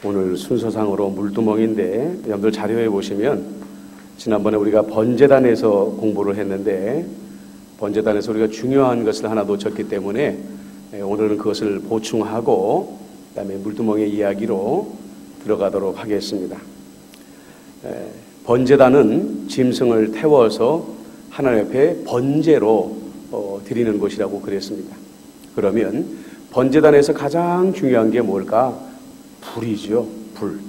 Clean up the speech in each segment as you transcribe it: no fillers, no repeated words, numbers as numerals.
오늘 순서상으로 물두멍인데 여러분들 자료에 보시면 지난번에 우리가 번제단에서 공부를 했는데 번제단에서 우리가 중요한 것을 하나 놓쳤기 때문에 오늘은 그것을 보충하고 그다음에 물두멍의 이야기로 들어가도록 하겠습니다. 번제단은 짐승을 태워서 하나님 앞에 번제로 드리는 곳이라고 그랬습니다. 그러면 번제단에서 가장 중요한 게 뭘까? 불이죠. 불.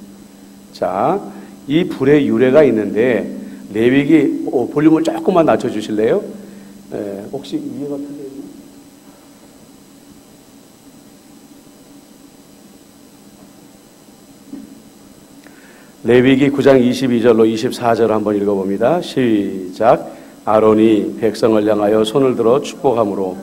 자, 이 불의 유래가 있는데 레위기 볼륨을 조금만 낮춰주실래요? 혹시 이해가 틀려요? 레위기 9장 22절로 24절 한번 읽어봅니다. 시작. 아론이 백성을 향하여 손을 들어 축복함으로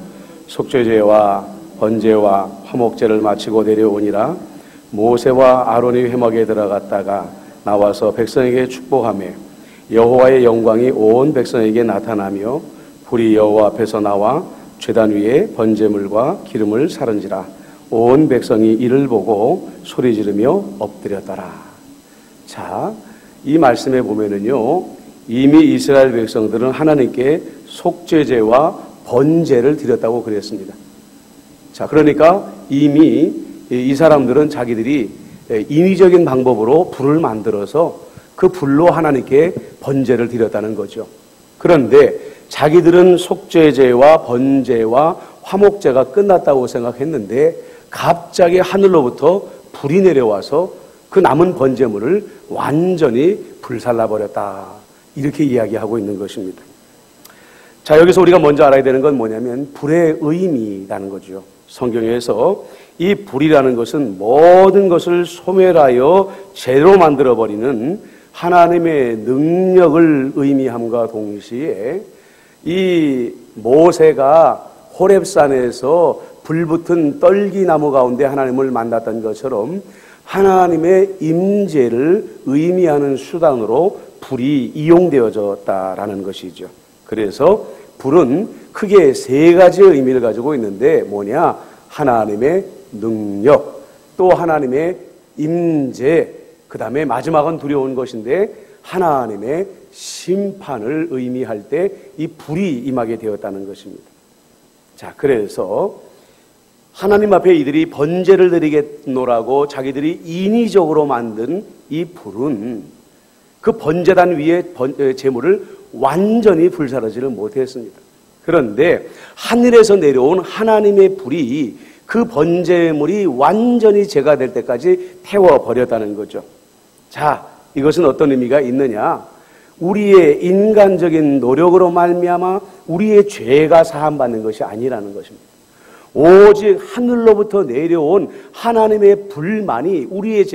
속죄제와 번제와 화목제를 마치고 내려오니라. 모세와 아론이 회막에 들어갔다가 나와서 백성에게 축복하며 여호와의 영광이 온 백성에게 나타나며 불이 여호와 앞에서 나와 제단 위에 번제물과 기름을 사른지라. 온 백성이 이를 보고 소리 지르며 엎드렸더라. 자, 이 말씀에 보면은요, 이미 이스라엘 백성들은 하나님께 속죄제와 번제를 드렸다고 그랬습니다. 자, 그러니까 이미 이 사람들은 자기들이 인위적인 방법으로 불을 만들어서 그 불로 하나님께 번제를 드렸다는 거죠. 그런데 자기들은 속죄제와 번제와 화목제가 끝났다고 생각했는데 갑자기 하늘로부터 불이 내려와서 그 남은 번제물을 완전히 불살라버렸다. 이렇게 이야기하고 있는 것입니다. 자, 여기서 우리가 먼저 알아야 되는 건 뭐냐면 불의 의미라는 거죠. 성경에서 이 불이라는 것은 모든 것을 소멸하여 재로 만들어버리는 하나님의 능력을 의미함과 동시에 이 모세가 호렙산에서 불붙은 떨기나무 가운데 하나님을 만났던 것처럼 하나님의 임재를 의미하는 수단으로 불이 이용되어졌다라는 것이죠. 그래서 불은 크게 세 가지의 의미를 가지고 있는데 뭐냐? 하나님의 능력, 또 하나님의 임재, 그 다음에 마지막은 두려운 것인데 하나님의 심판을 의미할 때 이 불이 임하게 되었다는 것입니다. 자, 그래서 하나님 앞에 이들이 번제를 드리겠노라고 자기들이 인위적으로 만든 이 불은 그 번제단 위에 제물을 완전히 불사르지를 못했습니다. 그런데 하늘에서 내려온 하나님의 불이 그 번제물이 완전히 제가 될 때까지 태워버렸다는 거죠. 자, 이것은 어떤 의미가 있느냐? 우리의 인간적인 노력으로 말미암아 우리의 죄가 사함받는 것이 아니라는 것입니다. 오직 하늘로부터 내려온 하나님의 불만이 우리의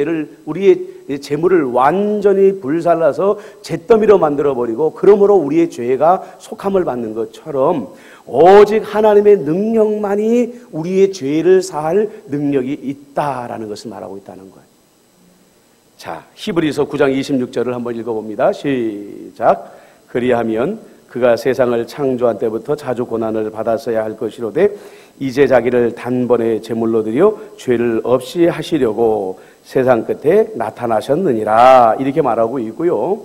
재물을 완전히 불살라서 잿더미로 만들어버리고 그러므로 우리의 죄가 속함을 받는 것처럼 오직 하나님의 능력만이 우리의 죄를 사할 능력이 있다라는 것을 말하고 있다는 거예요. 자, 히브리서 9장 26절을 한번 읽어봅니다. 시작. 그리하면 그가 세상을 창조한 때부터 자주 고난을 받았어야 할 것이로되 이제 자기를 단번에 제물로 드려 죄를 없이 하시려고 세상 끝에 나타나셨느니라. 이렇게 말하고 있고요.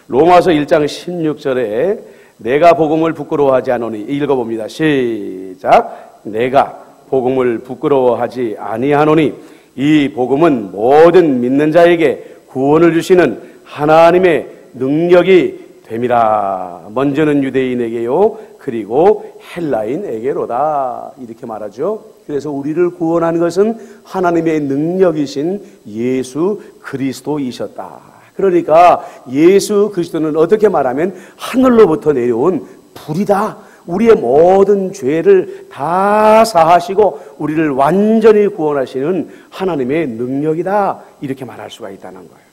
로마서 1장 16절에 내가 복음을 부끄러워하지 않으니, 읽어봅니다. 시작. 내가 복음을 부끄러워하지 아니하노니 이 복음은 모든 믿는 자에게 구원을 주시는 하나님의 능력이 됨이라. 먼저는 유대인에게요, 그리고 헬라인에게로다. 이렇게 말하죠. 그래서 우리를 구원한 것은 하나님의 능력이신 예수 그리스도이셨다. 그러니까 예수 그리스도는 어떻게 말하면 하늘로부터 내려온 불이다. 우리의 모든 죄를 다 사하시고 우리를 완전히 구원하시는 하나님의 능력이다. 이렇게 말할 수가 있다는 거예요.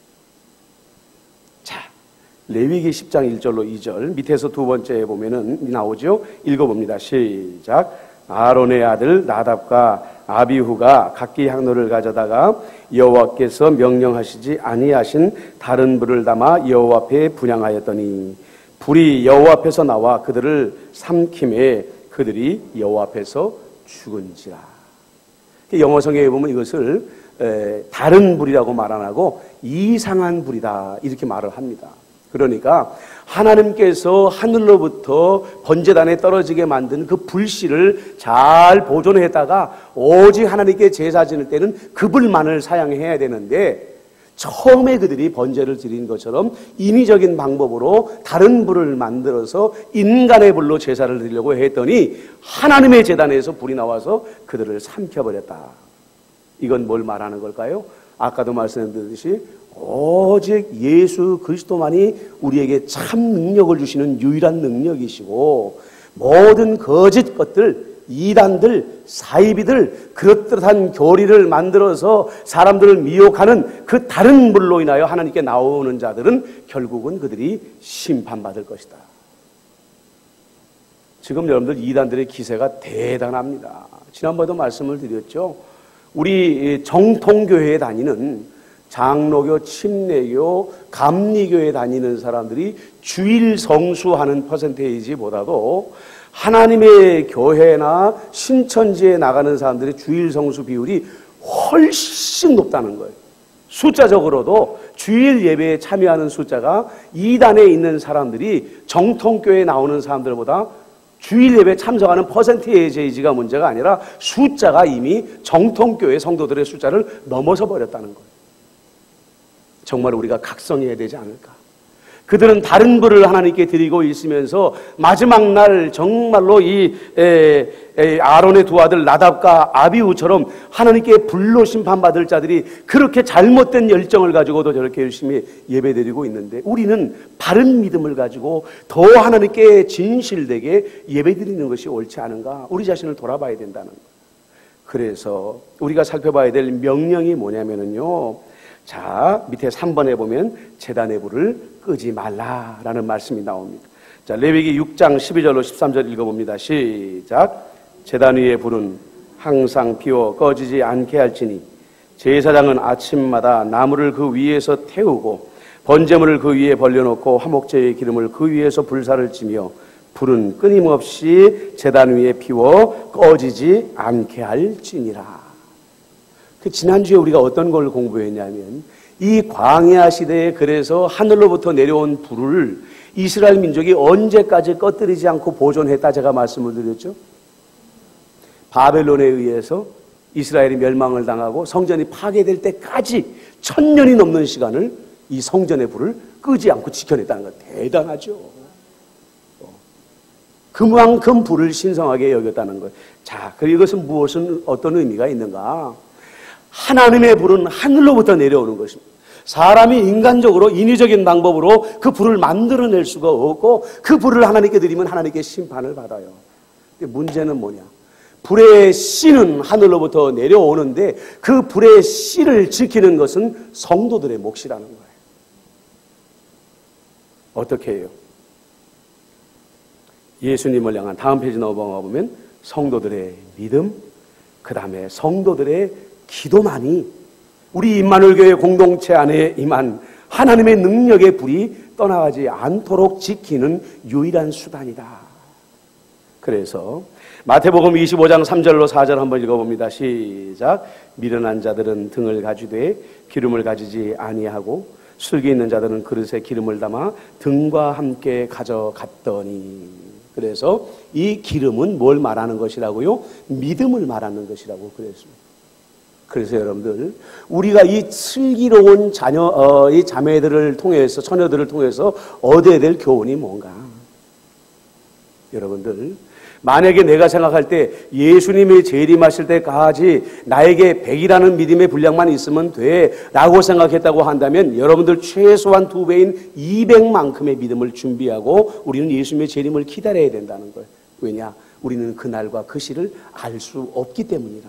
자, 레위기 10장 1절로 2절 밑에서 두 번째에 보면은 나오죠. 읽어봅니다. 시작. 아론의 아들 나답과 아비후가 각기 향로를 가져다가 여호와께서 명령하시지 아니하신 다른 불을 담아 여호와 앞에 분향하였더니 불이 여호와 앞에서 나와 그들을 삼킴에 그들이 여호와 앞에서 죽은지라. 영어 성경에 보면 이것을 다른 불이라고 말 안 하고 이상한 불이다 이렇게 말을 합니다. 그러니까 하나님께서 하늘로부터 번제단에 떨어지게 만든 그 불씨를 잘 보존했다가 오직 하나님께 제사 지낼 때는 그 불만을 사용해야 되는데, 처음에 그들이 번제를 드린 것처럼 인위적인 방법으로 다른 불을 만들어서 인간의 불로 제사를 드리려고 했더니 하나님의 제단에서 불이 나와서 그들을 삼켜버렸다. 이건 뭘 말하는 걸까요? 아까도 말씀드렸듯이 오직 예수 그리스도만이 우리에게 참 능력을 주시는 유일한 능력이시고, 모든 거짓 것들, 이단들, 사이비들, 그릇한 교리를 만들어서 사람들을 미혹하는 그 다른 불로 인하여 하나님께 나오는 자들은 결국은 그들이 심판받을 것이다. 지금 여러분들 이단들의 기세가 대단합니다. 지난번에도 말씀을 드렸죠. 우리 정통교회에 다니는 장로교, 침례교, 감리교에 다니는 사람들이 주일 성수하는 퍼센테이지보다도 하나님의 교회나 신천지에 나가는 사람들의 주일 성수 비율이 훨씬 높다는 거예요. 숫자적으로도 주일 예배에 참여하는 숫자가 이단에 있는 사람들이 정통교회에 나오는 사람들보다 주일 예배에 참석하는 퍼센테이지가 문제가 아니라 숫자가 이미 정통교회 성도들의 숫자를 넘어서 버렸다는 거예요. 정말 우리가 각성해야 되지 않을까. 그들은 다른 불을 하나님께 드리고 있으면서 마지막 날 정말로 이 아론의 두 아들 나답과 아비후처럼 하나님께 불로 심판받을 자들이 그렇게 잘못된 열정을 가지고도 저렇게 열심히 예배드리고 있는데, 우리는 바른 믿음을 가지고 더 하나님께 진실되게 예배드리는 것이 옳지 않은가. 우리 자신을 돌아봐야 된다는 거예요. 그래서 우리가 살펴봐야 될 명령이 뭐냐면요, 자, 밑에 3번에 보면 제단의 불을 끄지 말라라는 말씀이 나옵니다. 자, 레위기 6장 12절로 13절 읽어봅니다. 시작. 제단 위의 불은 항상 피워 꺼지지 않게 할지니 제사장은 아침마다 나무를 그 위에서 태우고 번제물을 그 위에 벌려놓고 화목제의 기름을 그 위에서 불사를 지며 불은 끊임없이 제단 위에 피워 꺼지지 않게 할지니라. 지난주에 우리가 어떤 걸 공부했냐면, 이 광야 시대에 그래서 하늘로부터 내려온 불을 이스라엘 민족이 언제까지 꺼뜨리지 않고 보존했다 제가 말씀을 드렸죠. 바벨론에 의해서 이스라엘이 멸망을 당하고 성전이 파괴될 때까지 1000년이 넘는 시간을 이 성전의 불을 끄지 않고 지켜냈다는 것, 대단하죠. 그만큼 불을 신성하게 여겼다는 것. 자, 그리고 이것은 어떤 의미가 있는가? 하나님의 불은 하늘로부터 내려오는 것입니다. 사람이 인간적으로 인위적인 방법으로 그 불을 만들어낼 수가 없고, 그 불을 하나님께 드리면 하나님께 심판을 받아요. 문제는 뭐냐? 불의 씨는 하늘로부터 내려오는데 그 불의 씨를 지키는 것은 성도들의 몫이라는 거예요. 어떻게 해요? 예수님을 향한 다음 페이지 넘어가보면 성도들의 믿음, 그 다음에 성도들의 기도만이 우리 임마누엘 교회 공동체 안에 임한 하나님의 능력의 불이 떠나가지 않도록 지키는 유일한 수단이다. 그래서 마태복음 25장 3절로 4절 한번 읽어봅니다. 시작. 미련한 자들은 등을 가지되 기름을 가지지 아니하고 슬기 있는 자들은 그릇에 기름을 담아 등과 함께 가져갔더니. 그래서 이 기름은 뭘 말하는 것이라고요? 믿음을 말하는 것이라고 그랬습니다. 그래서 여러분들, 우리가 이 슬기로운 이 자매들을 통해서, 처녀들을 통해서 얻어야 될 교훈이 뭔가? 여러분들, 만약에 내가 생각할 때 예수님이 재림하실 때까지 나에게 100이라는 믿음의 분량만 있으면 돼 라고 생각했다고 한다면, 여러분들 최소한 2배인 200만큼의 믿음을 준비하고 우리는 예수님의 재림을 기다려야 된다는 거예요. 왜냐? 우리는 그날과 그 시를 알 수 없기 때문이라.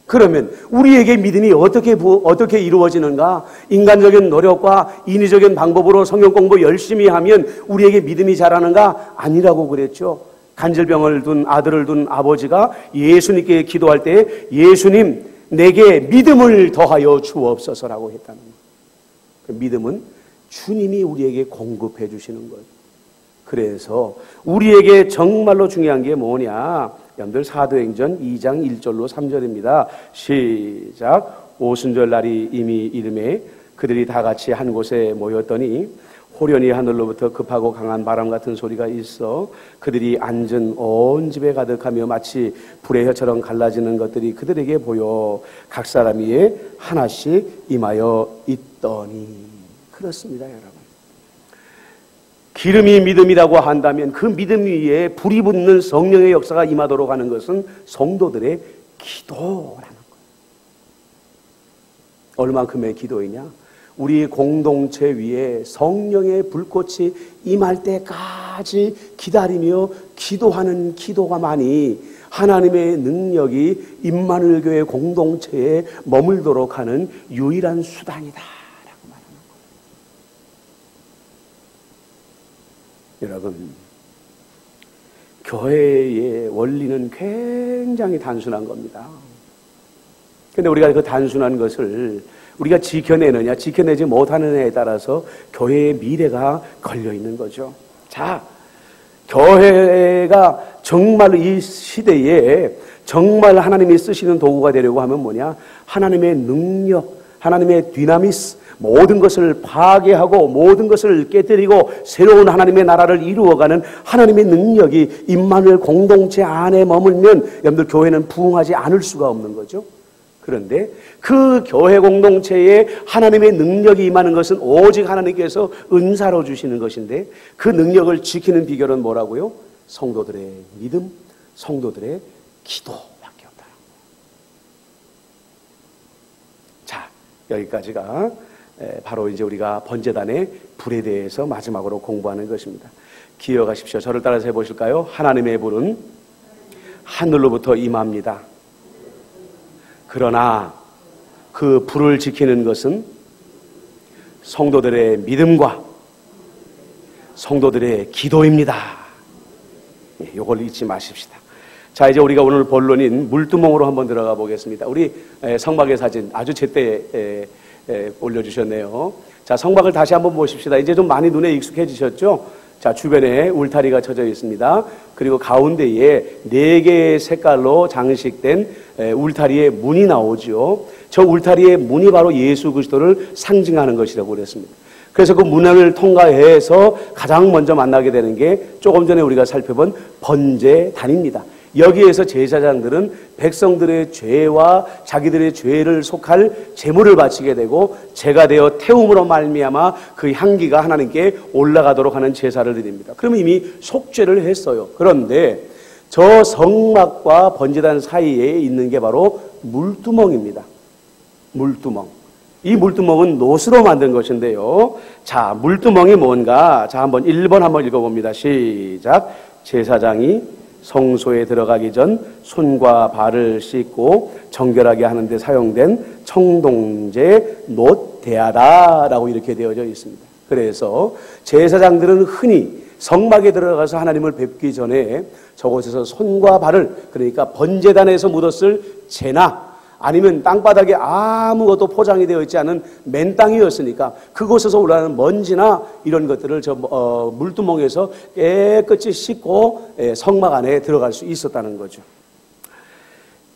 그러면 우리에게 믿음이 어떻게 이루어지는가? 인간적인 노력과 인위적인 방법으로 성경 공부 열심히 하면 우리에게 믿음이 자라는가? 아니라고 그랬죠. 간질병을 둔 아들을 둔 아버지가 예수님께 기도할 때 예수님, 내게 믿음을 더하여 주옵소서라고 했다는 거예요. 그 믿음은 주님이 우리에게 공급해 주시는 거예요. 그래서 우리에게 정말로 중요한 게 뭐냐? 여러분들 사도행전 2장 1절로 3절입니다. 시작. 오순절 날이 이미 이름에 그들이 다 같이 한 곳에 모였더니 호련히 하늘로부터 급하고 강한 바람 같은 소리가 있어 그들이 앉은 온 집에 가득하며 마치 불의 혀처럼 갈라지는 것들이 그들에게 보여 각 사람 위에 하나씩 임하여 있더니. 그렇습니다, 여러분. 기름이 믿음이라고 한다면 그 믿음 위에 불이 붙는 성령의 역사가 임하도록 하는 것은 성도들의 기도라는 거예요. 얼만큼의 기도이냐? 우리 공동체 위에 성령의 불꽃이 임할 때까지 기다리며 기도하는 기도가만이 하나님의 능력이 임마누엘 교회 공동체에 머물도록 하는 유일한 수단이다 라고 말하는 거예요. 여러분, 교회의 원리는 굉장히 단순한 겁니다. 그런데 우리가 그 단순한 것을 우리가 지켜내느냐 지켜내지 못하느냐에 따라서 교회의 미래가 걸려있는 거죠. 자, 교회가 정말 이 시대에 정말 하나님이 쓰시는 도구가 되려고 하면 뭐냐? 하나님의 능력, 하나님의 디나미스, 모든 것을 파괴하고 모든 것을 깨뜨리고 새로운 하나님의 나라를 이루어가는 하나님의 능력이 임마누엘 공동체 안에 머물면 여러분들 교회는 부흥하지 않을 수가 없는 거죠. 그런데 그 교회 공동체에 하나님의 능력이 임하는 것은 오직 하나님께서 은사로 주시는 것인데 그 능력을 지키는 비결은 뭐라고요? 성도들의 믿음, 성도들의 기도밖에 없다. 자, 여기까지가 바로 이제 우리가 번제단의 불에 대해서 마지막으로 공부하는 것입니다. 기억하십시오. 저를 따라서 해보실까요? 하나님의 불은 하늘로부터 임합니다. 그러나 그 불을 지키는 것은 성도들의 믿음과 성도들의 기도입니다. 이걸 잊지 마십시다. 자, 이제 우리가 오늘 본론인 물두멍으로 한번 들어가 보겠습니다. 우리 성막의 사진 아주 제때 올려주셨네요. 자, 성막을 다시 한번 보십시다. 이제 좀 많이 눈에 익숙해지셨죠? 자, 주변에 울타리가 쳐져 있습니다. 그리고 가운데에 4개의 색깔로 장식된 울타리의 문이 나오죠. 저 울타리의 문이 바로 예수 그리스도를 상징하는 것이라고 그랬습니다. 그래서 그 문을 통과해서 가장 먼저 만나게 되는 게 조금 전에 우리가 살펴본 번제단입니다. 여기에서 제사장들은 백성들의 죄와 자기들의 죄를 속할 제물을 바치게 되고 제가 되어 태움으로 말미암아 그 향기가 하나님께 올라가도록 하는 제사를 드립니다. 그러면 이미 속죄를 했어요. 그런데 저 성막과 번제단 사이에 있는 게 바로 물두멍입니다. 물두멍. 이 물두멍은 노스로 만든 것인데요. 자, 물두멍이 뭔가? 자, 한번 1번 한번 읽어봅니다. 시작. 제사장이 성소에 들어가기 전 손과 발을 씻고 정결하게 하는데 사용된 청동제 놋대야다라고 이렇게 되어져 있습니다. 그래서 제사장들은 흔히 성막에 들어가서 하나님을 뵙기 전에 저곳에서 손과 발을, 그러니까 번제단에서 묻었을 재나 아니면 땅바닥에 아무것도 포장이 되어 있지 않은 맨 땅이었으니까 그곳에서 올라오는 먼지나 이런 것들을 저 물두멍에서 깨끗이 씻고 성막 안에 들어갈 수 있었다는 거죠.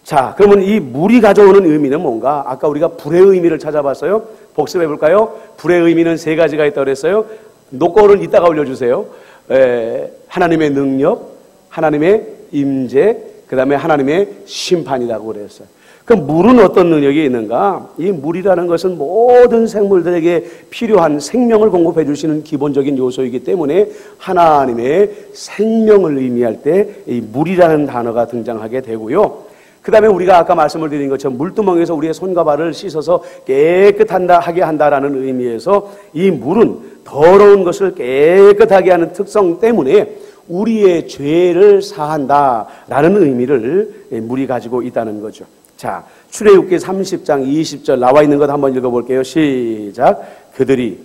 자, 그러면 이 물이 가져오는 의미는 뭔가? 아까 우리가 불의 의미를 찾아봤어요. 복습해 볼까요? 불의 의미는 3가지가 있다고 그랬어요. 노거는 이따가 올려주세요. 하나님의 능력, 하나님의 임재, 그 다음에 하나님의 심판이라고 그랬어요. 그럼 물은 어떤 능력이 있는가? 이 물이라는 것은 모든 생물들에게 필요한 생명을 공급해 주시는 기본적인 요소이기 때문에 하나님의 생명을 의미할 때 이 물이라는 단어가 등장하게 되고요. 그 다음에 우리가 아까 말씀을 드린 것처럼 물두멍에서 우리의 손과 발을 씻어서 깨끗하게 한다라는 의미에서 이 물은 더러운 것을 깨끗하게 하는 특성 때문에 우리의 죄를 사한다라는 의미를 물이 가지고 있다는 거죠. 자, 출애굽기 30장 20절 나와 있는 것 한번 읽어볼게요. 시작. 그들이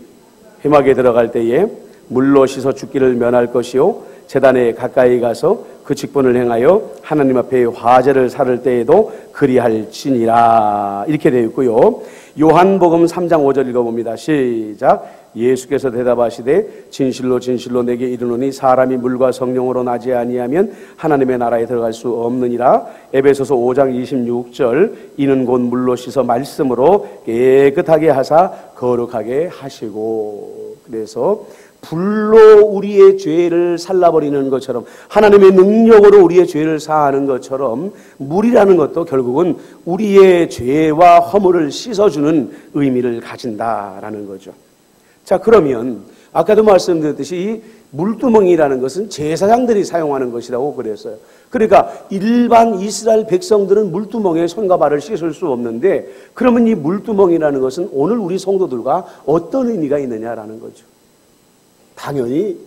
회막에 들어갈 때에 물로 씻어 죽기를 면할 것이요 제단에 가까이 가서 그 직분을 행하여 하나님 앞에 화제를 살을 때에도 그리할지니라. 이렇게 되어 있고요. 요한복음 3장 5절 읽어봅니다. 시작. 예수께서 대답하시되 진실로 진실로 내게 이르노니 사람이 물과 성령으로 나지 아니하면 하나님의 나라에 들어갈 수 없느니라. 에베소서 5장 26절 이는 곧 물로 씻어 말씀으로 깨끗하게 하사 거룩하게 하시고. 그래서 불로 우리의 죄를 살라버리는 것처럼 하나님의 능력으로 우리의 죄를 사하는 것처럼 물이라는 것도 결국은 우리의 죄와 허물을 씻어주는 의미를 가진다라는 거죠. 자, 그러면 아까도 말씀드렸듯이 이 물두멍이라는 것은 제사장들이 사용하는 것이라고 그랬어요. 그러니까 일반 이스라엘 백성들은 물두멍에 손과 발을 씻을 수 없는데, 그러면 이 물두멍이라는 것은 오늘 우리 성도들과 어떤 의미가 있느냐라는 거죠. 당연히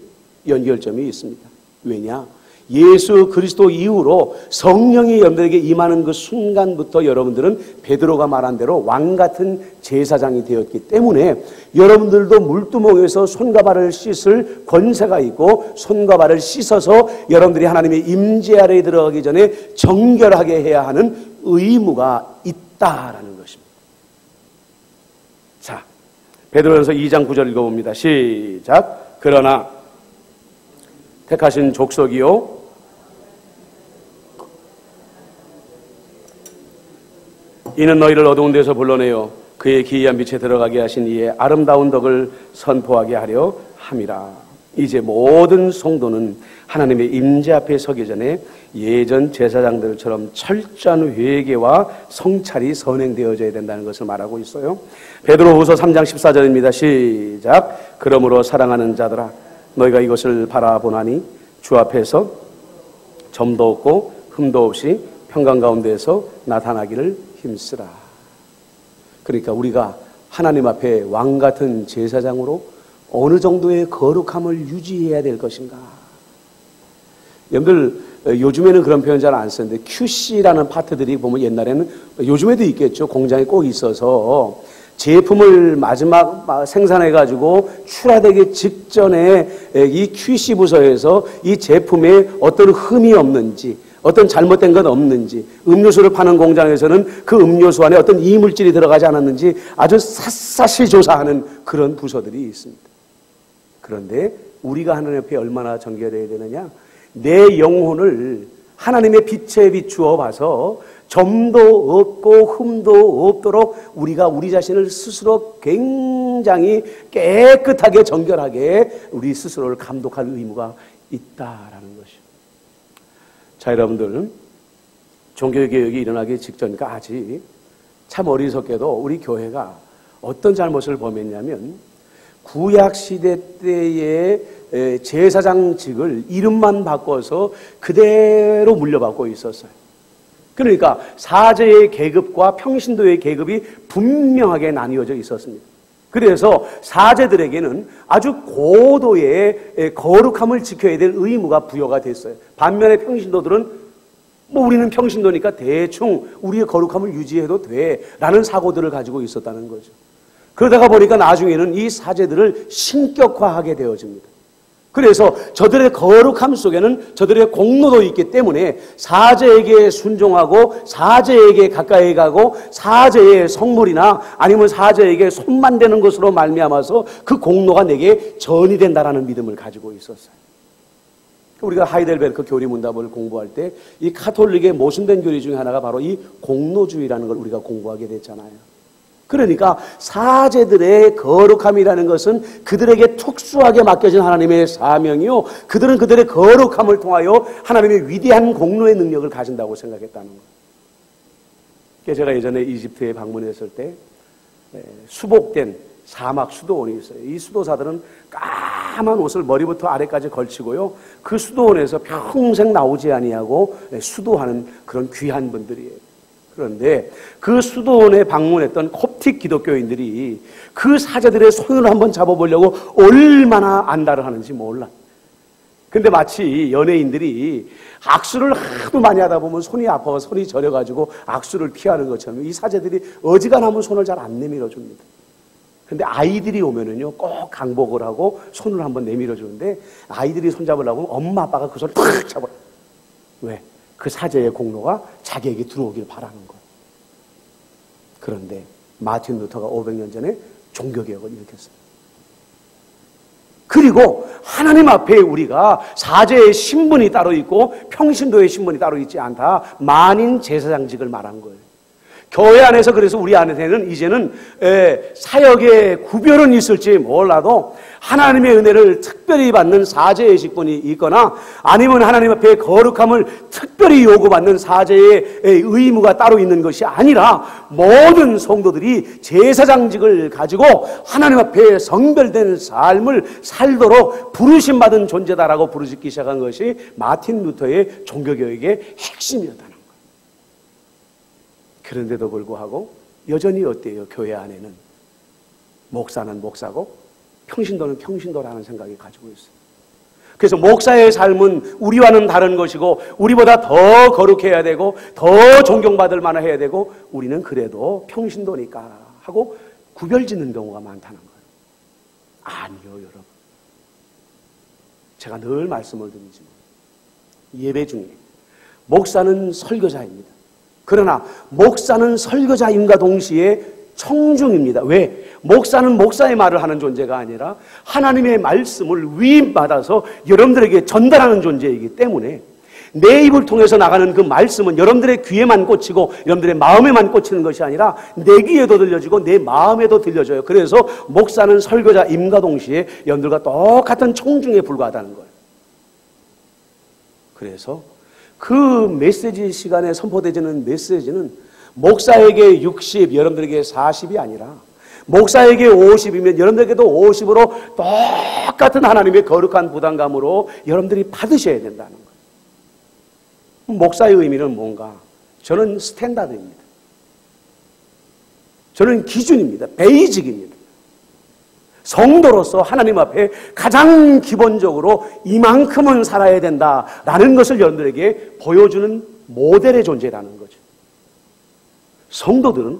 연결점이 있습니다. 왜냐? 예수 그리스도 이후로 성령이 여러분들에게 임하는 그 순간부터 여러분들은 베드로가 말한 대로 왕같은 제사장이 되었기 때문에 여러분들도 물두멍에서 손과 발을 씻을 권세가 있고, 손과 발을 씻어서 여러분들이 하나님의 임재 아래에 들어가기 전에 정결하게 해야 하는 의무가 있다라는 것입니다. 자, 베드로전서 2장 9절 읽어봅니다. 시작. 그러나 택하신 족속이요 이는 너희를 어두운 데서 불러내어 그의 기이한 빛에 들어가게 하신 이의 아름다운 덕을 선포하게 하려 함이라. 이제 모든 성도는 하나님의 임재 앞에 서기 전에 예전 제사장들처럼 철저한 회개와 성찰이 선행되어져야 된다는 것을 말하고 있어요. 베드로후서 3장 14절입니다. 시작. 그러므로 사랑하는 자들아 너희가 이것을 바라보나니 주 앞에서 점도 없고 흠도 없이 평강 가운데에서 나타나기를 힘쓰라. 그러니까 우리가 하나님 앞에 왕같은 제사장으로 어느 정도의 거룩함을 유지해야 될 것인가. 여러분들 요즘에는 그런 표현 잘 안 쓰는데 QC라는 파트들이 보면 옛날에는, 요즘에도 있겠죠, 공장에 꼭 있어서 제품을 마지막 생산해가지고 출하되기 직전에 이 QC 부서에서 이 제품에 어떤 흠이 없는지, 어떤 잘못된 건 없는지, 음료수를 파는 공장에서는 그 음료수 안에 어떤 이물질이 들어가지 않았는지 아주 샅샅이 조사하는 그런 부서들이 있습니다. 그런데 우리가 하나님 옆에 얼마나 정결해야 되느냐? 내 영혼을 하나님의 빛에 비추어 봐서 점도 없고 흠도 없도록 우리가 우리 자신을 스스로 굉장히 깨끗하게 정결하게 우리 스스로를 감독할 의무가 있다라는 것이죠. 자, 여러분들, 종교개혁이 일어나기 직전까지 아직 참 어리석게도 우리 교회가 어떤 잘못을 범했냐면 구약시대 때의 제사장직을 이름만 바꿔서 그대로 물려받고 있었어요. 그러니까 사제의 계급과 평신도의 계급이 분명하게 나뉘어져 있었습니다. 그래서 사제들에게는 아주 고도의 거룩함을 지켜야 될 의무가 부여가 됐어요. 반면에 평신도들은 우리는 평신도니까 대충 우리의 거룩함을 유지해도 돼 라는 사고들을 가지고 있었다는 거죠. 그러다가 보니까 나중에는 이 사제들을 신격화하게 되어집니다. 그래서 저들의 거룩함 속에는 저들의 공로도 있기 때문에 사제에게 순종하고 사제에게 가까이 가고 사제의 성물이나 아니면 사제에게 손만 대는 것으로 말미암아서 그 공로가 내게 전이 된다라는 믿음을 가지고 있었어요. 우리가 하이델베르크 교리문답을 공부할 때 이 카톨릭의 모순된 교리 중에 하나가 바로 이 공로주의라는 걸 우리가 공부하게 됐잖아요. 그러니까 사제들의 거룩함이라는 것은 그들에게 특수하게 맡겨진 하나님의 사명이요, 그들은 그들의 거룩함을 통하여 하나님의 위대한 공로의 능력을 가진다고 생각했다는 거예요. 제가 예전에 이집트에 방문했을 때 수복된 사막 수도원이 있어요. 이 수도사들은 까만 옷을 머리부터 아래까지 걸치고요, 그 수도원에서 평생 나오지 아니하고 수도하는 그런 귀한 분들이에요. 그런데 그 수도원에 방문했던 콥틱 기독교인들이 그 사제들의 손을 한번 잡아보려고 얼마나 안달을 하는지 몰라. 근데 마치 연예인들이 악수를 하도 많이 하다 보면 손이 아파서 손이 저려가지고 악수를 피하는 것처럼 이 사제들이 어지간하면 손을 잘 안 내밀어 줍니다. 근데 아이들이 오면은요, 꼭 강복을 하고 손을 한번 내밀어 주는데 아이들이 손 잡으려고 하면 엄마 아빠가 그 손을 탁 잡아요. 왜? 그 사제의 공로가 자기에게 들어오길 바라는 거예요. 그런데 마틴 루터가 500년 전에 종교개혁을 일으켰습니다. 그리고 하나님 앞에 우리가 사제의 신분이 따로 있고 평신도의 신분이 따로 있지 않다. 만인 제사장직을 말한 거예요. 교회 안에서 그래서 우리 안에는 이제는 사역의 구별은 있을지 몰라도 하나님의 은혜를 특별히 받는 사제의 직분이 있거나 아니면 하나님 앞에 거룩함을 특별히 요구받는 사제의 의무가 따로 있는 것이 아니라 모든 성도들이 제사장직을 가지고 하나님 앞에 성별된 삶을 살도록 부르심받은 존재다라고 부르짖기 시작한 것이 마틴 루터의 종교개혁의 핵심이었다는 거예요. 그런데도 불구하고 여전히 어때요? 교회 안에는 목사는 목사고 평신도는 평신도라는 생각이 가지고 있어요. 그래서 목사의 삶은 우리와는 다른 것이고 우리보다 더 거룩해야 되고 더 존경받을 만해야 되고 우리는 그래도 평신도니까 하고 구별짓는 경우가 많다는 거예요. 아니요, 여러분. 제가 늘 말씀을 드리지만 예배 중에 목사는 설교자입니다. 그러나 목사는 설교자임과 동시에 청중입니다. 왜? 목사는 목사의 말을 하는 존재가 아니라 하나님의 말씀을 위임받아서 여러분들에게 전달하는 존재이기 때문에 내 입을 통해서 나가는 그 말씀은 여러분들의 귀에만 꽂히고 여러분들의 마음에만 꽂히는 것이 아니라 내 귀에도 들려지고 내 마음에도 들려져요. 그래서 목사는 설교자임과 동시에 여러분들과 똑같은 청중에 불과하다는 거예요. 그래서 그 메시지 시간에 선포되지는 메시지는 목사에게 60, 여러분들에게 40이 아니라 목사에게 50이면 여러분들에게도 50으로 똑같은 하나님의 거룩한 부담감으로 여러분들이 받으셔야 된다는 거예요. 목사의 의미는 뭔가? 저는 스탠다드입니다. 저는 기준입니다. 베이직입니다. 성도로서 하나님 앞에 가장 기본적으로 이만큼은 살아야 된다라는 것을 여러분들에게 보여주는 모델의 존재라는 거죠. 성도들은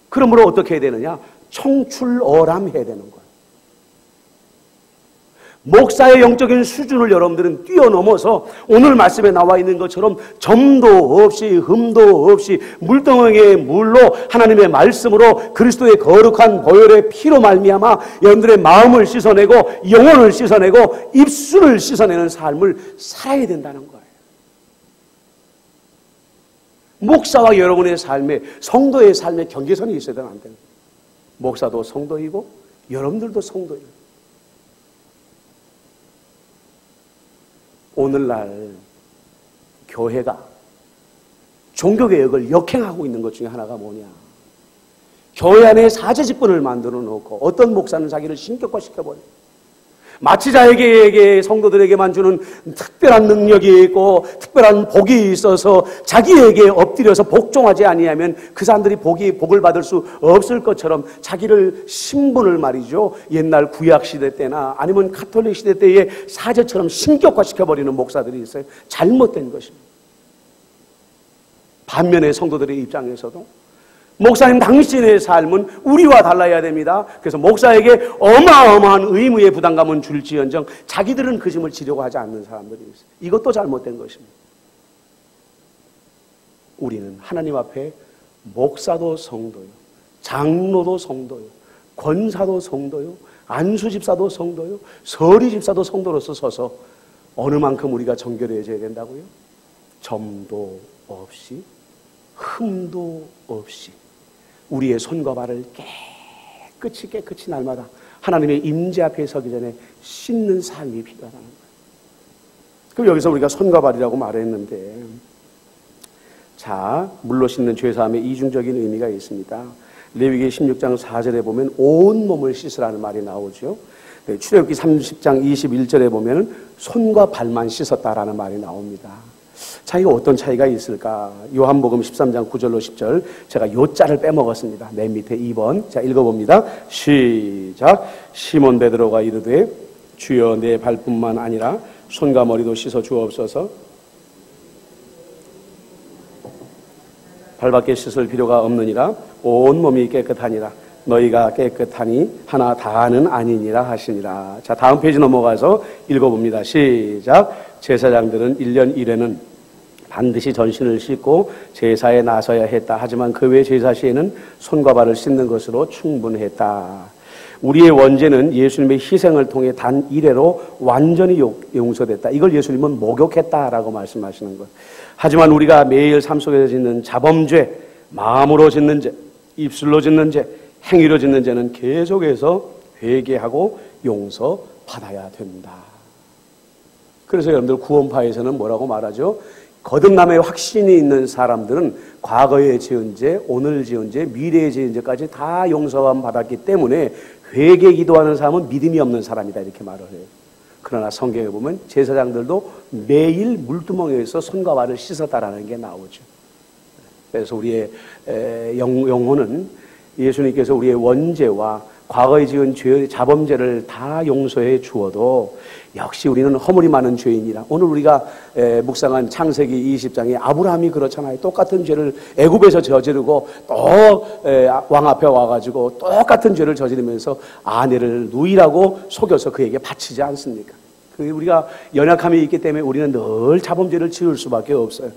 그러므로 어떻게 해야 되느냐? 청출어람해야 되는 거예요. 목사의 영적인 수준을 여러분들은 뛰어넘어서 오늘 말씀에 나와 있는 것처럼 점도 없이 흠도 없이 물덩어리의 물로 하나님의 말씀으로 그리스도의 거룩한 보혈의 피로 말미암아 여러분들의 마음을 씻어내고 영혼을 씻어내고 입술을 씻어내는 삶을 살아야 된다는 거예요. 목사와 여러분의 삶에 성도의 삶에 경계선이 있어야 안 돼요. 목사도 성도이고 여러분들도 성도예요. 오늘날 교회가 종교개혁을 역행하고 있는 것 중에 하나가 뭐냐? 교회 안에 사제직분을 만들어 놓고 어떤 목사는 자기를 신격화시켜버려요. 마치 자기에게 성도들에게만 주는 특별한 능력이 있고 특별한 복이 있어서 자기에게 엎드려서 복종하지 아니하면 그 사람들이 복을 받을 수 없을 것처럼 자기를 신분을 말이죠. 옛날 구약시대 때나 아니면 가톨릭 시대 때의 사제처럼 신격화시켜버리는 목사들이 있어요. 잘못된 것입니다. 반면에 성도들의 입장에서도 목사님 당신의 삶은 우리와 달라야 됩니다. 그래서 목사에게 어마어마한 의무의 부담감은 줄지언정 자기들은 그 짐을 지려고 하지 않는 사람들이 있어요. 이것도 잘못된 것입니다. 우리는 하나님 앞에 목사도 성도요, 장로도 성도요, 권사도 성도요, 안수집사도 성도요, 서리집사도 성도로서 서서 어느 만큼 우리가 정결해져야 된다고요? 점도 없이 흠도 없이 우리의 손과 발을 깨끗이 날마다 하나님의 임재 앞에 서기 전에 씻는 삶이 필요하다는 거예요. 그럼 여기서 우리가 손과 발이라고 말했는데, 자, 물로 씻는 죄사함의 이중적인 의미가 있습니다. 레위기 16장 4절에 보면 온 몸을 씻으라는 말이 나오죠. 출애굽기 30장 21절에 보면 손과 발만 씻었다라는 말이 나옵니다. 차이가 어떤 차이가 있을까? 요한복음 13장 9절로 10절 제가 요자를 빼먹었습니다. 맨 밑에 2번 자 읽어봅니다. 시작. 시몬 베드로가 이르되 주여 내 발뿐만 아니라 손과 머리도 씻어 주옵소서. 발밖에 씻을 필요가 없느니라. 온 몸이 깨끗하니라. 너희가 깨끗하니 하나 다는 아니니라 하시니라. 자, 다음 페이지 넘어가서 읽어봅니다. 시작. 제사장들은 1년 1회는 반드시 전신을 씻고 제사에 나서야 했다. 하지만 그 외 제사 시에는 손과 발을 씻는 것으로 충분했다. 우리의 원죄는 예수님의 희생을 통해 단 이래로 완전히 용서됐다. 이걸 예수님은 목욕했다라고 말씀하시는 것. 하지만 우리가 매일 삶 속에서 짓는 자범죄, 마음으로 짓는 죄, 입술로 짓는 죄, 행위로 짓는 죄는 계속해서 회개하고 용서받아야 된다. 그래서 여러분들 구원파에서는 뭐라고 말하죠? 거듭남의 확신이 있는 사람들은 과거에 지은 죄, 오늘 지은 죄, 미래에 지은 죄까지 다 용서함 받았기 때문에 회개 기도하는 사람은 믿음이 없는 사람이다 이렇게 말을 해요. 그러나 성경에 보면 제사장들도 매일 물두멍에서 손과 발을 씻었다라는 게 나오죠. 그래서 우리의 영혼은 예수님께서 우리의 원죄와 과거에 지은 죄, 자범죄를 다 용서해 주어도 역시 우리는 허물이 많은 죄인이라. 오늘 우리가 묵상한 창세기 20장에 아브라함이 그렇잖아요. 똑같은 죄를 애굽에서 저지르고 또 왕 앞에 와가지고 똑같은 죄를 저지르면서 아내를 누이라고 속여서 그에게 바치지 않습니까? 그게 우리가 연약함이 있기 때문에 우리는 늘 자범죄를 지을 수밖에 없어요.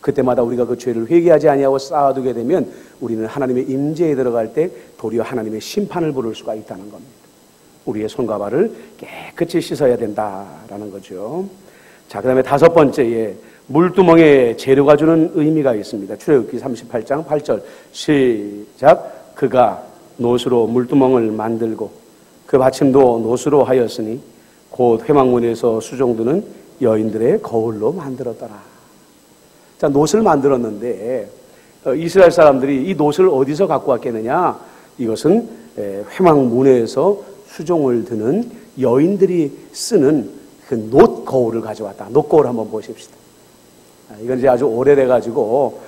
그때마다 우리가 그 죄를 회개하지 아니하고 쌓아두게 되면 우리는 하나님의 임재에 들어갈 때 도리어 하나님의 심판을 부를 수가 있다는 겁니다. 우리의 손과 발을 깨끗이 씻어야 된다라는 거죠. 자, 그 다음에 다섯 번째에 물두멍에 재료가 주는 의미가 있습니다. 출애굽기 38장 8절 시작. 그가 노수로 물두멍을 만들고 그 받침도 노수로 하였으니 곧 회막문에서 수종드는 여인들의 거울로 만들었더라. 자, 놋을 만들었는데 이스라엘 사람들이 이 놋을 어디서 갖고 왔겠느냐? 이것은 회막문에서 수종을 드는 여인들이 쓰는 그 놋 거울을 가져왔다. 놋 거울 한번 보십시다. 이건 이제 아주 오래돼가지고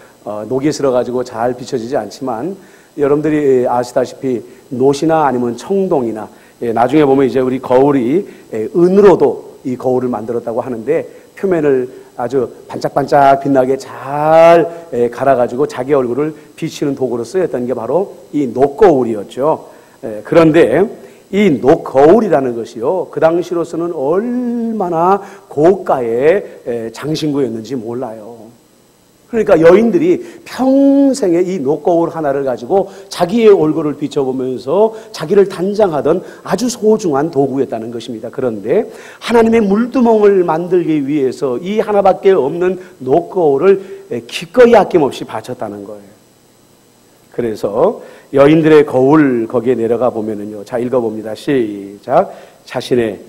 녹이 슬어가지고 잘 비춰지지 않지만 여러분들이 아시다시피 놋이나 아니면 청동이나 나중에 보면 이제 우리 거울이 은으로도 이 거울을 만들었다고 하는데 표면을 아주 반짝반짝 빛나게 잘 갈아가지고 자기 얼굴을 비치는 도구로 쓰였던 게 바로 이 놋거울이었죠. 그런데 이 놋거울이라는 것이요, 그 당시로서는 얼마나 고가의 장신구였는지 몰라요. 그러니까 여인들이 평생에 이 놋거울 하나를 가지고 자기의 얼굴을 비춰보면서 자기를 단장하던 아주 소중한 도구였다는 것입니다. 그런데 하나님의 물두멍을 만들기 위해서 이 하나밖에 없는 놋거울을 기꺼이 아낌없이 바쳤다는 거예요. 그래서 여인들의 거울 거기에 내려가 보면은요. 자, 읽어봅니다. 시작. 자신의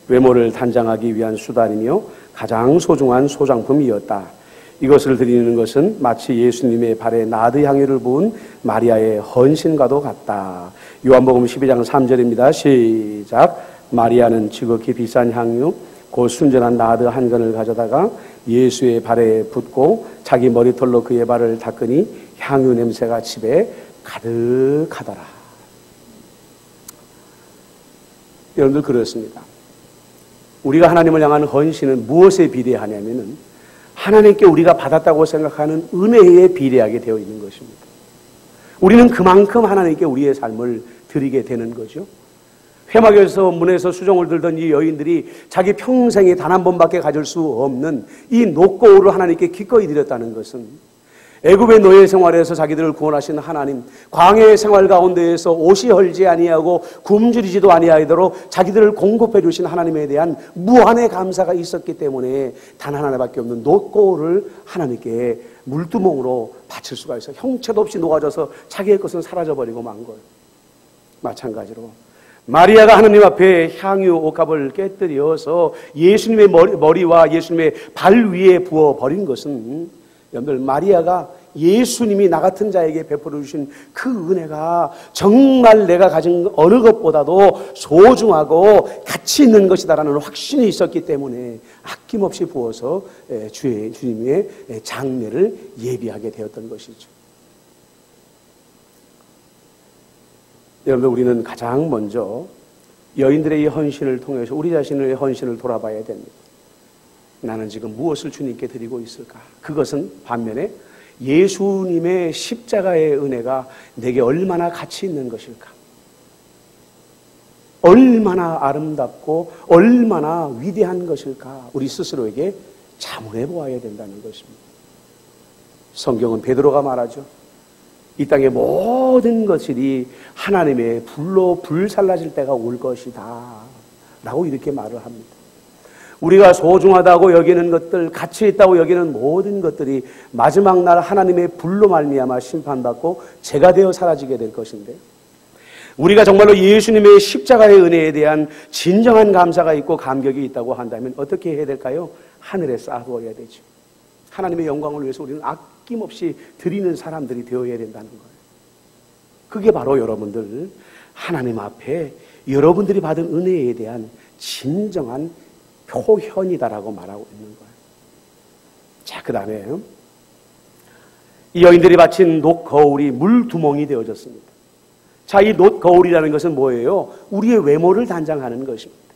외모를 단장하기 위한 수단이며 가장 소중한 소장품이었다. 이것을 드리는 것은 마치 예수님의 발에 나드 향유를 부은 마리아의 헌신과도 같다. 요한복음 12장 3절입니다. 시작. 마리아는 지극히 비싼 향유 곧 순전한 나드 한 근을 가져다가 예수의 발에 붓고 자기 머리털로 그의 발을 닦으니 향유 냄새가 집에 가득하더라. 여러분들 그렇습니다. 우리가 하나님을 향한 헌신은 무엇에 비례하냐면은 하나님께 우리가 받았다고 생각하는 은혜에 비례하게 되어 있는 것입니다. 우리는 그만큼 하나님께 우리의 삶을 드리게 되는 거죠. 회막에서 문에서 수종을 들던 이 여인들이 자기 평생에 단 한 번밖에 가질 수 없는 이 놋거울을 하나님께 기꺼이 드렸다는 것은 애굽의 노예 생활에서 자기들을 구원하신 하나님, 광야의 생활 가운데에서 옷이 헐지 아니하고 굶주리지도 아니하도록 자기들을 공급해 주신 하나님에 대한 무한의 감사가 있었기 때문에 단 하나밖에 없는 놋거울을 하나님께 물두멍으로 바칠 수가 있어요. 형체도 없이 녹아져서 자기의 것은 사라져버리고 만 거예요. 마찬가지로 마리아가 하나님 앞에 향유 옥합을 깨뜨려서 예수님의 머리와 예수님의 발 위에 부어버린 것은 여러분들 마리아가 예수님이 나 같은 자에게 베풀어 주신 그 은혜가 정말 내가 가진 어느 것보다도 소중하고 가치 있는 것이다라는 확신이 있었기 때문에 아낌없이 부어서 주님의 장례를 예비하게 되었던 것이죠. 여러분들 우리는 가장 먼저 여인들의 이 헌신을 통해서 우리 자신의 헌신을 돌아봐야 됩니다. 나는 지금 무엇을 주님께 드리고 있을까? 그것은 반면에 예수님의 십자가의 은혜가 내게 얼마나 가치 있는 것일까? 얼마나 아름답고 얼마나 위대한 것일까? 우리 스스로에게 자문해 보아야 된다는 것입니다. 성경은 베드로가 말하죠. 이 땅의 모든 것들이 하나님의 불로 불살라질 때가 올 것이다 라고 이렇게 말을 합니다. 우리가 소중하다고 여기는 것들, 가치 있다고 여기는 모든 것들이 마지막 날 하나님의 불로 말미암아 심판받고 죄가 되어 사라지게 될 것인데, 우리가 정말로 예수님의 십자가의 은혜에 대한 진정한 감사가 있고 감격이 있다고 한다면 어떻게 해야 될까요? 하늘에 쌓아두어야 되죠. 하나님의 영광을 위해서 우리는 아낌없이 드리는 사람들이 되어야 된다는 거예요. 그게 바로 여러분들 하나님 앞에 여러분들이 받은 은혜에 대한 진정한 표현이다라고 말하고 있는 거예요. 자, 그 다음에 이 여인들이 바친 녹거울이 물두멍이 되어졌습니다. 자, 이 녹거울이라는 것은 뭐예요? 우리의 외모를 단장하는 것입니다.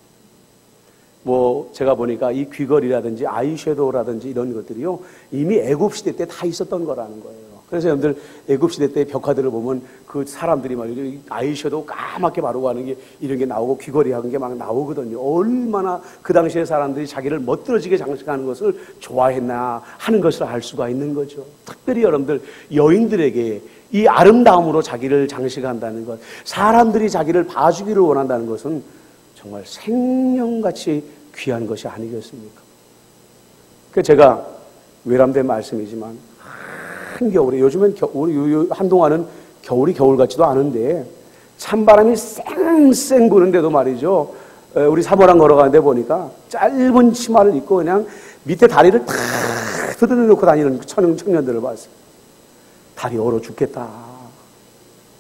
제가 보니까 이 귀걸이라든지 아이섀도우라든지 이런 것들이요, 이미 애굽시대 때 다 있었던 거라는 거예요. 그래서 여러분들 애굽시대 때 벽화들을 보면 그 사람들이 막 아이섀도우 까맣게 바르고 하는 게 이런 게 나오고 귀걸이 하는 게 막 나오거든요. 얼마나 그 당시에 사람들이 자기를 멋들어지게 장식하는 것을 좋아했나 하는 것을 알 수가 있는 거죠. 특별히 여러분들 여인들에게 이 아름다움으로 자기를 장식한다는 것, 사람들이 자기를 봐주기를 원한다는 것은 정말 생명같이 귀한 것이 아니겠습니까? 그 제가 외람된 말씀이지만 한겨울에, 요즘엔 한동안은 겨울이 겨울 같지도 않은데 찬바람이 쌩쌩 부는데도 말이죠, 우리 사모랑 걸어가는데 보니까 짧은 치마를 입고 그냥 밑에 다리를 탁 두드려놓고 다니는 청년들을 봤어요. 다리 얼어 죽겠다.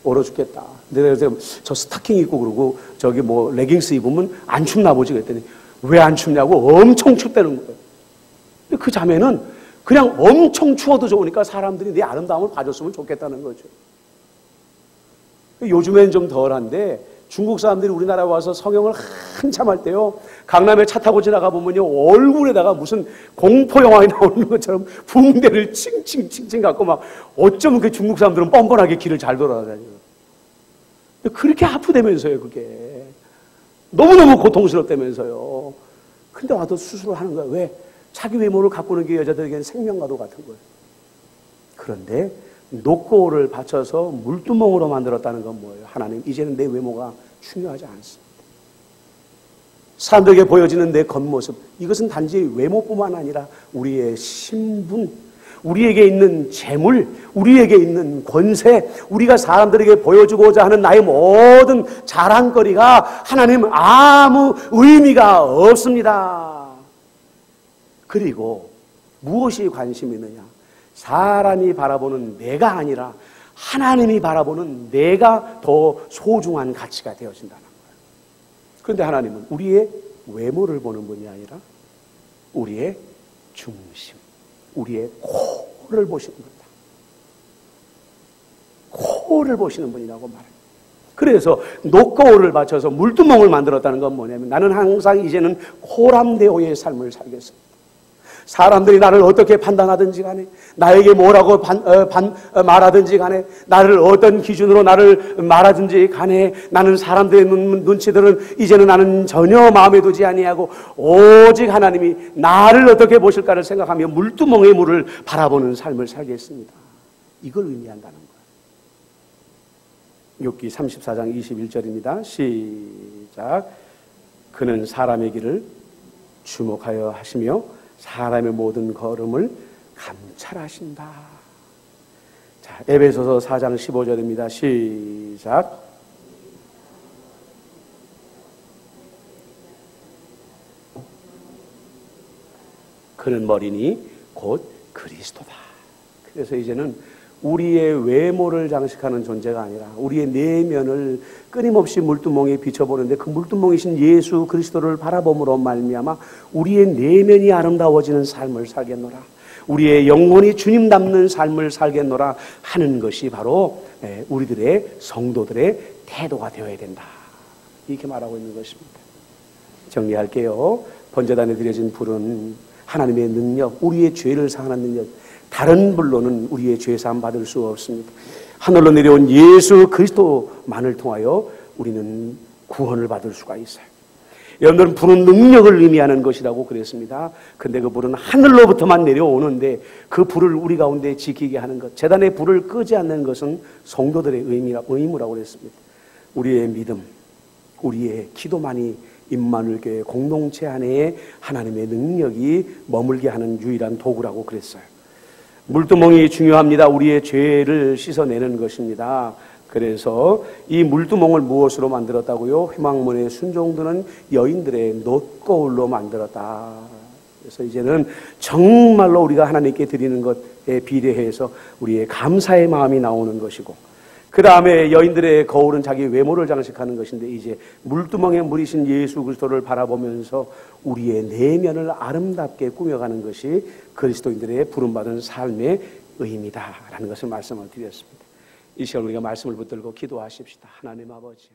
얼어 죽겠다. 내가 저 스타킹 입고 그러고 저기 레깅스 입으면 안 춥나 보지 그랬더니 왜 안 춥냐고 엄청 춥다는 거예요. 근데 그 자매는 그냥 엄청 추워도 좋으니까 사람들이 내 아름다움을 봐줬으면 좋겠다는 거죠. 요즘엔 좀 덜한데 중국 사람들이 우리나라에 와서 성형을 한참 할 때요, 강남에 차 타고 지나가 보면요, 얼굴에다가 무슨 공포영화에 나오는 것처럼 붕대를 칭칭칭칭 갖고 막 어쩌면 그 중국 사람들은 뻔뻔하게 길을 잘 돌아다녀요. 그렇게 아프다면서요, 그게. 너무너무 고통스럽다면서요. 근데 와도 수술을 하는 거야. 왜? 자기 외모를 가꾸는 게 여자들에게는 생명과도 같은 거예요. 그런데 녹고를 받쳐서 물두멍으로 만들었다는 건 뭐예요? 하나님, 이제는 내 외모가 중요하지 않습니다. 사람들에게 보여지는 내 겉모습, 이것은 단지 외모뿐만 아니라 우리의 신분, 우리에게 있는 재물, 우리에게 있는 권세, 우리가 사람들에게 보여주고자 하는 나의 모든 자랑거리가 하나님 아무 의미가 없습니다. 그리고 무엇이 관심이 있느냐? 사람이 바라보는 내가 아니라 하나님이 바라보는 내가 더 소중한 가치가 되어진다는 거예요. 그런데 하나님은 우리의 외모를 보는 분이 아니라 우리의 중심, 우리의 코를 보시는 분이다. 코를 보시는 분이라고 말해요. 그래서 녹거울을 받쳐서 물두멍을 만들었다는 건 뭐냐면, 나는 항상 이제는 코람데오의 삶을 살겠습니다. 사람들이 나를 어떻게 판단하든지 간에, 나에게 뭐라고 말하든지 간에, 나를 어떤 기준으로 나를 말하든지 간에, 나는 사람들의 눈치들은 이제는 나는 전혀 마음에 두지 아니하고 오직 하나님이 나를 어떻게 보실까를 생각하며 물두멍의 물을 바라보는 삶을 살겠습니다. 이걸 의미한다는 거예요. 욥기 34장 21절입니다. 시작. 그는 사람의 길을 주목하여 하시며 사람의 모든 걸음을 감찰하신다. 자, 에베소서 4장 15절입니다. 시작. 그는 머리니 곧 그리스도다. 그래서 이제는 우리의 외모를 장식하는 존재가 아니라 우리의 내면을 끊임없이 물두멍에 비춰보는데, 그 물두멍이신 예수 그리스도를 바라봄으로 말미암아 우리의 내면이 아름다워지는 삶을 살겠노라, 우리의 영혼이 주님 닮는 삶을 살겠노라 하는 것이 바로 우리들의 성도들의 태도가 되어야 된다, 이렇게 말하고 있는 것입니다. 정리할게요. 번제단에 드려진 불은 하나님의 능력, 우리의 죄를 사하는 능력, 다른 불로는 우리의 죄사함 받을 수 없습니다. 하늘로 내려온 예수 그리스도만을 통하여 우리는 구원을 받을 수가 있어요. 여러분들은 불은 능력을 의미하는 것이라고 그랬습니다. 근데 그 불은 하늘로부터만 내려오는데 그 불을 우리 가운데 지키게 하는 것, 제단의 불을 끄지 않는 것은 성도들의 의무라고 그랬습니다. 우리의 믿음, 우리의 기도만이 임마누엘 교회 공동체 안에 하나님의 능력이 머물게 하는 유일한 도구라고 그랬어요. 물두멍이 중요합니다. 우리의 죄를 씻어내는 것입니다. 그래서 이 물두멍을 무엇으로 만들었다고요? 회막문의 순종도는 여인들의 놋거울로 만들었다. 그래서 이제는 정말로 우리가 하나님께 드리는 것에 비례해서 우리의 감사의 마음이 나오는 것이고, 그 다음에 여인들의 거울은 자기 외모를 장식하는 것인데, 이제 물두멍에 물이신 예수 그리스도를 바라보면서 우리의 내면을 아름답게 꾸며가는 것이 그리스도인들의 부름받은 삶의 의미다라는 것을 말씀을 드렸습니다. 이 시간 우리가 말씀을 붙들고 기도하십시다. 하나님 아버지,